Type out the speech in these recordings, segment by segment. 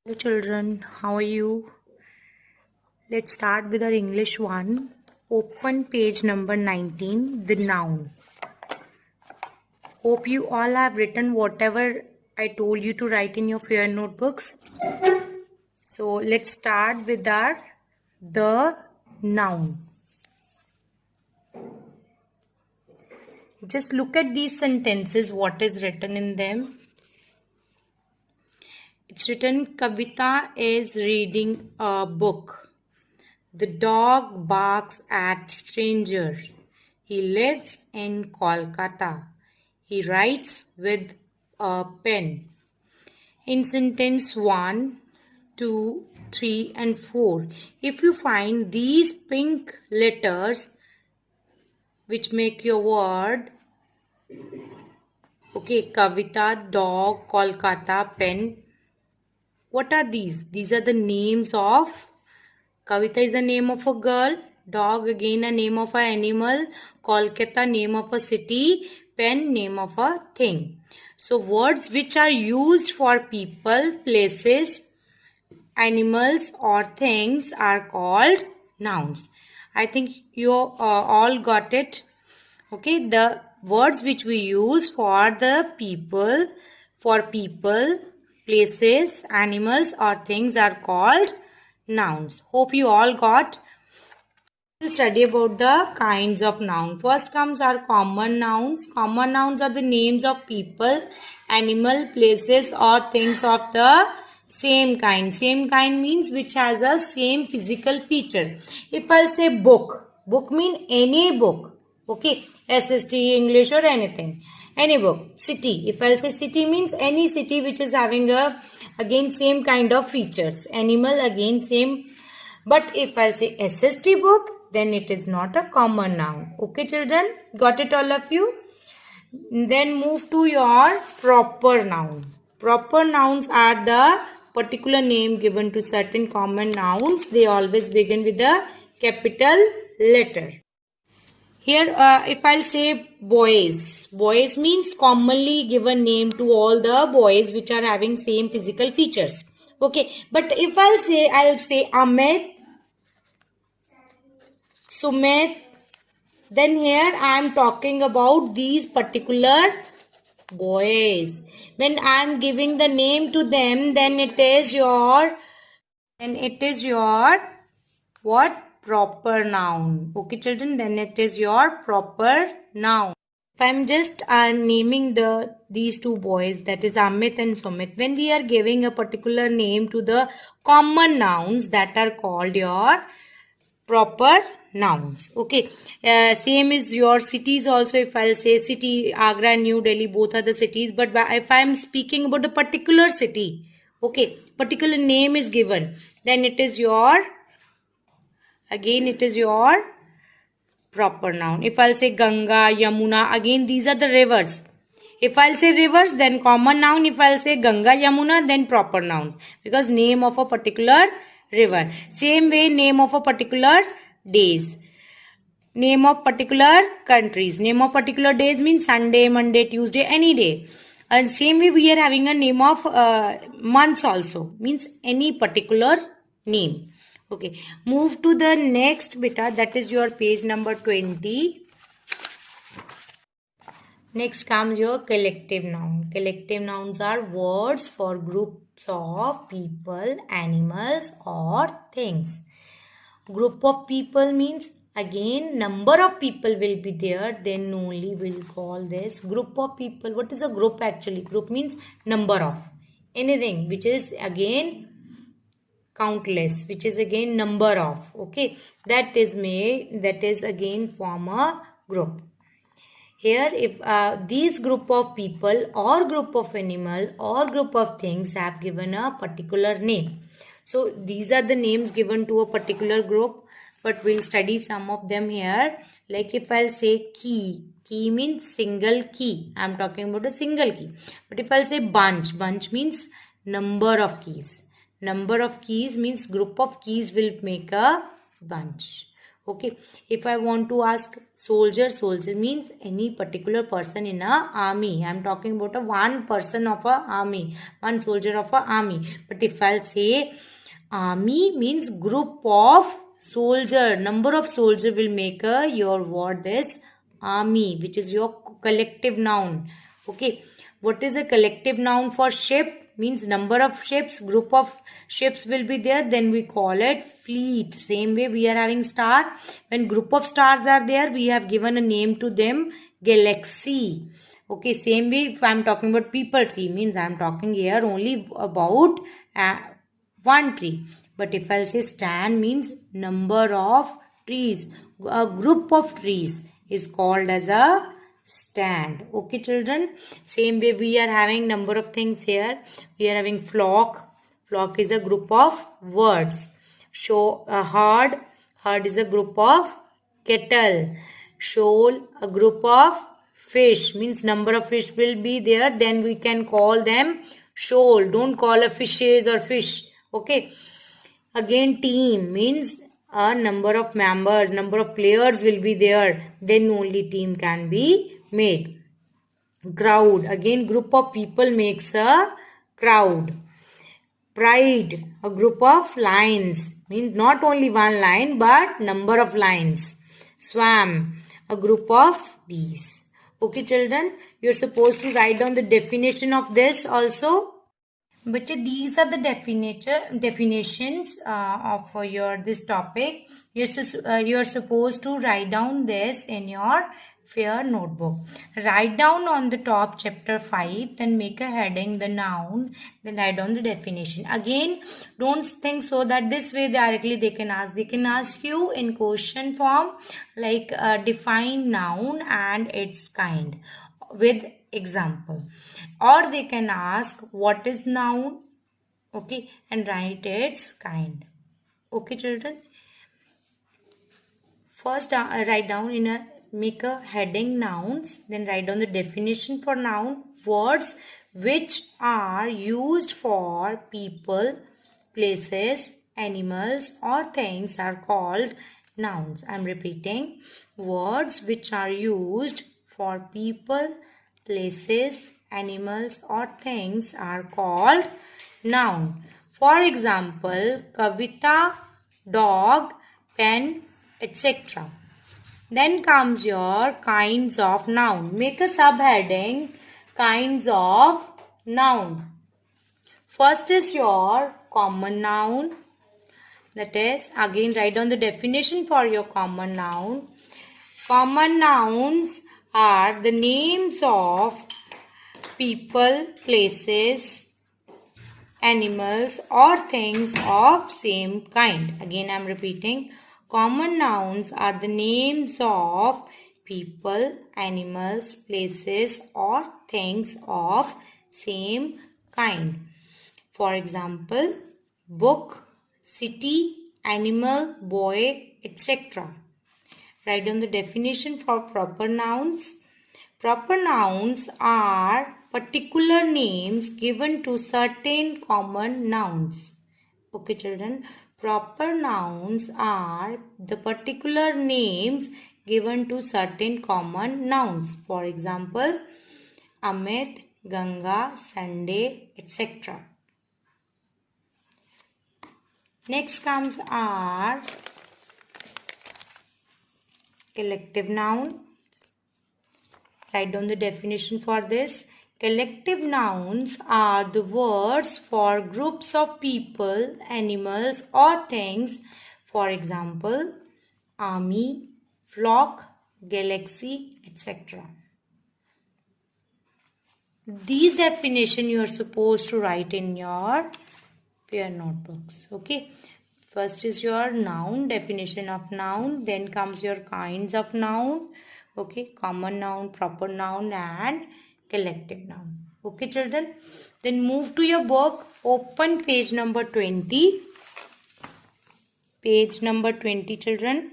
Hello children, how are you? Let's start with our English one. Open page number 19, the noun. Hope you all have written whatever I told you to write in your fair notebooks. So let's start with the noun. Just look at these sentences, what is written in them. It's written, Kavita is reading a book. The dog barks at strangers. He lives in Kolkata. He writes with a pen. In sentence 1, 2, 3 and 4, if you find these pink letters which make your word, okay, Kavita, dog, Kolkata, pen, what are these? These are the names of Kavita is the name of a girl. Dog again a name of an animal. Kolkata name of a city. Pen name of a thing. So words which are used for people, places, animals or things are called nouns. I think you all got it. Okay, the words which we use for the people, places, animals or things are called nouns. Hope you all got. We'll study about the kinds of noun. First comes our common nouns. Common nouns are the names of people, animal, places or things of the same kind. Same kind means which has a same physical feature. If I'll say book, book mean any book. Okay, SST, English or anything. Any book. City. If I'll say city means any city which is having again same kind of features. Animal again same. But if I'll say SST book, then it is not a common noun. Okay children, got it all of you? Then move to your proper noun. Proper nouns are the particular name given to certain common nouns. They always begin with a capital letter. Here, if I'll say boys, boys means commonly given name to all the boys which are having same physical features. Okay, but if I'll say Amit, Sumit, then here I am talking about these particular boys. When I am giving the name to them, then it is your what? Proper noun. Okay children, then it is your proper noun. If I am just naming these two boys, that is Amit and Sumit, when we are giving a particular name to the common nouns, that are called your proper nouns. Okay, same is your cities also. If I'll say city, Agra and New Delhi, both are the cities, but if I'm speaking about a particular city, okay, particular name is given, then it is your proper noun. If I'll say Ganga, Yamuna, again these are the rivers. If I'll say rivers, then common noun. If I'll say Ganga, Yamuna, then proper nouns, because name of a particular river. Same way, name of a particular days, name of particular countries. Name of particular days means Sunday, Monday, Tuesday, any day. And same way we are having a name of months also, means any particular name. Okay, move to the next beta, that is your page number 20. Next comes your collective noun. Collective nouns are words for groups of people, animals or things. Group of people means again number of people will be there, then only we'll call this group of people. What is a group actually? Group means number of anything which is again countless, which is again number of. Okay, that is again form a group. Here, if these group of people or group of animal or group of things have given a particular name. So these are the names given to a particular group, but we'll study some of them here. Like if I'll say key, key means single key. I'm talking about a single key. But if I'll say bunch, bunch means number of keys. Number of keys means group of keys will make a bunch. Okay, if I want to ask soldier, soldier means any particular person in a army. I am talking about a one person of a army, one soldier of a army. But if I'll say army means group of soldier, number of soldier will make your word this army, which is your collective noun. Okay, what is a collective noun for ship? Means number of ships, group of ships will be there, then we call it fleet. Same way we are having star, when group of stars are there, we have given a name to them, galaxy. Okay, same way if I am talking about people tree, means I am talking here only about one tree. But if I'll say stand means number of trees, a group of trees is called as a stand. Okay children, same way we are having number of things here. We are having flock. Flock is a group of words. Show a herd. Herd is a group of kettle. Shoal, a group of fish, means number of fish will be there, then we can call them shoal. Don't call a fishes or fish. Okay, again team means a number of members, number of players will be there, then only team can be made. Crowd, again group of people makes a crowd. Pride, a group of lines, means not only one line but number of lines. Swarm, a group of bees. Okay children, you're supposed to write down the definition of this also. But these are the definitions of your this topic. You're supposed to write down this in your fair notebook. Write down on the top chapter 5, then make a heading, the noun, then write down the definition. Again, don't think so that this way directly they can ask. They can ask you in question form like define noun and its kind with example, or they can ask what is noun, okay, and write its kind. Okay children, first write down in a make a heading nouns, then write down the definition for noun. Words which are used for people, places, animals or things are called nouns. I am repeating, words which are used for people, places, animals or things are called noun. For example, Kavita, dog, pen, etc. Then comes your kinds of noun. Make a subheading, kinds of noun. First is your common noun. That is, again write down the definition for your common noun. Common nouns are the names of people, places, animals or things of same kind. Again I am repeating, common nouns are the names of people, animals, places or things of same kind. For example, book, city, animal, boy, etc. Write down the definition for proper nouns. Proper nouns are particular names given to certain common nouns. Okay children, proper nouns are the particular names given to certain common nouns. For example, Amit, Ganga, Sunday, etc. Next comes our collective noun. Write down the definition for this. Collective nouns are the words for groups of people, animals or things. For example, army, flock, galaxy, etc. These definitions you are supposed to write in your pair notebooks. Okay. First is your noun, definition of noun. Then comes your kinds of noun. Okay. Common noun, proper noun and collective noun. Okay children. Then move to your book. Open page number 20. Page number 20 children.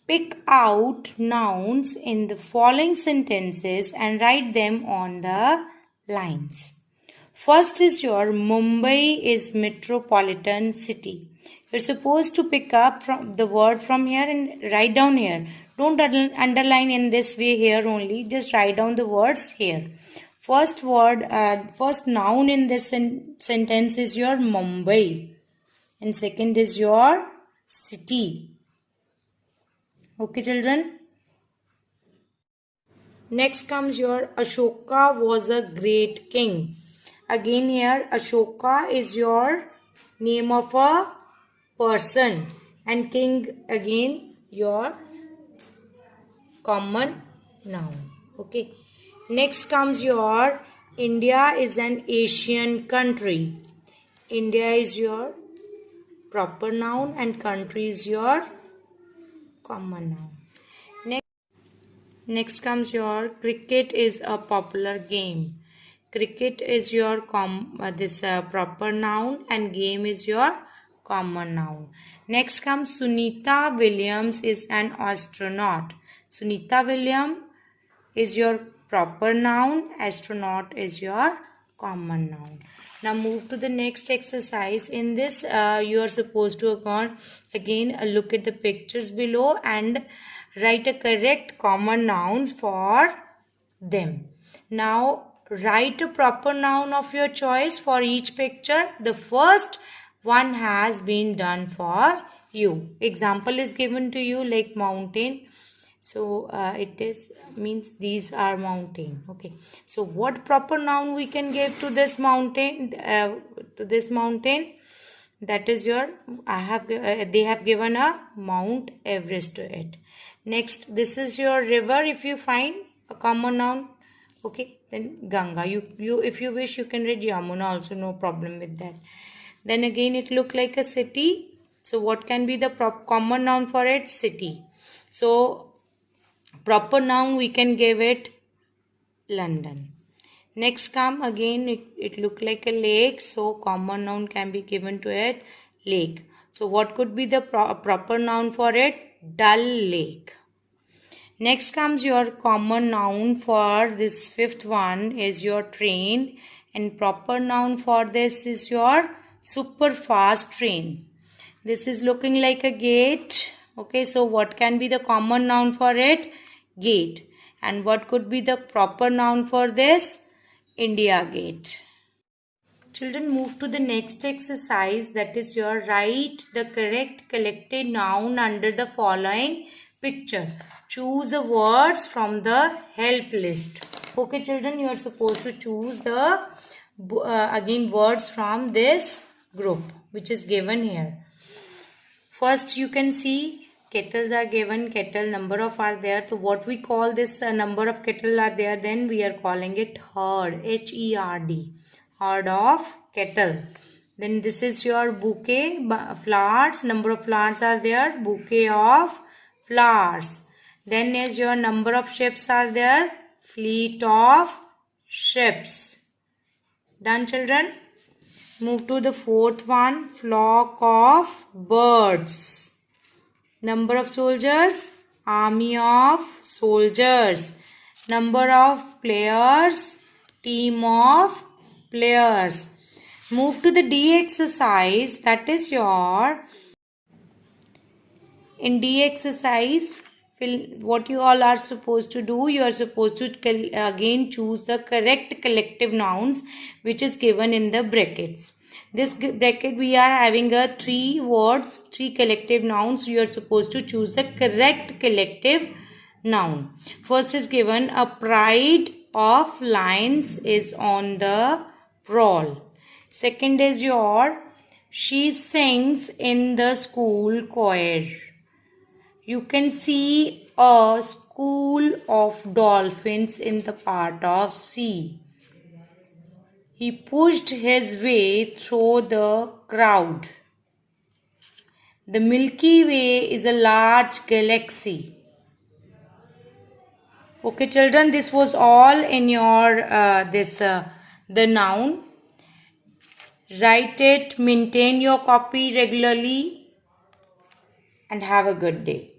Pick out nouns in the following sentences and write them on the lines. First is your Mumbai is metropolitan city. You're supposed to pick up from the word from here and write down here. Don't underline in this way here only. Just write down the words here. First word, first noun in this sentence is your Mumbai. And second is your city. Okay, children? Next comes your Ashoka was a great king. Again here, Ashoka is your name of a person. And king again your common noun. Okay. Next comes your India is an Asian country. India is your proper noun and country is your common noun. Next comes your cricket is a popular game. Cricket is your proper noun and game is your common noun. Next comes Sunita Williams is an astronaut. Sunita Williams is your proper noun, astronaut is your common noun. Now move to the next exercise. In this you are supposed to again look at the pictures below and write a correct common nouns for them. Now write a proper noun of your choice for each picture. The first one has been done for you. Example is given to you like mountain. So it is means these are mountain. Okay. So what proper noun we can give to this mountain? That is your they have given a Mount Everest to it. Next, this is your river. If you find a common noun, okay, then Ganga. You if you wish you can read Yamuna also, no problem with that. Then again it look like a city. So what can be the common noun for it? City. So proper noun we can give it London. Next come again it look like a lake. So common noun can be given to it lake. So what could be the proper noun for it? Dull Lake. Next comes your common noun for this fifth one is your train and proper noun for this is your super fast train. This is looking like a gate. Okay, so what can be the common noun for it? Gate. And what could be the proper noun for this? India Gate. Children, move to the next exercise, that is your write the correct collected noun under the following picture. Choose the words from the help list. Okay, children, you are supposed to choose the again words from this group which is given here. First, you can see kettles are given, kettle number of are there. So what we call this number of kettle are there, then we are calling it herd, H-E-R-D, herd of kettle. Then this is your bouquet, flowers, number of flowers are there, bouquet of flowers. Then is your number of ships are there, fleet of ships. Done, children? Move to the fourth one, flock of birds. Number of soldiers, army of soldiers. Number of players, team of players. Move to the D exercise, that is your, in D exercise, what you all are supposed to do, you are supposed to again choose the correct collective nouns which is given in the brackets. This bracket we are having a 3 words, 3 collective nouns. You are supposed to choose the correct collective noun. First is given a pride of lions is on the prowl. Second is your she sings in the school choir. You can see a school of dolphins in the part of sea. He pushed his way through the crowd. The Milky Way is a large galaxy. Okay, children, this was all in your the noun. Write it, maintain your copy regularly, and have a good day.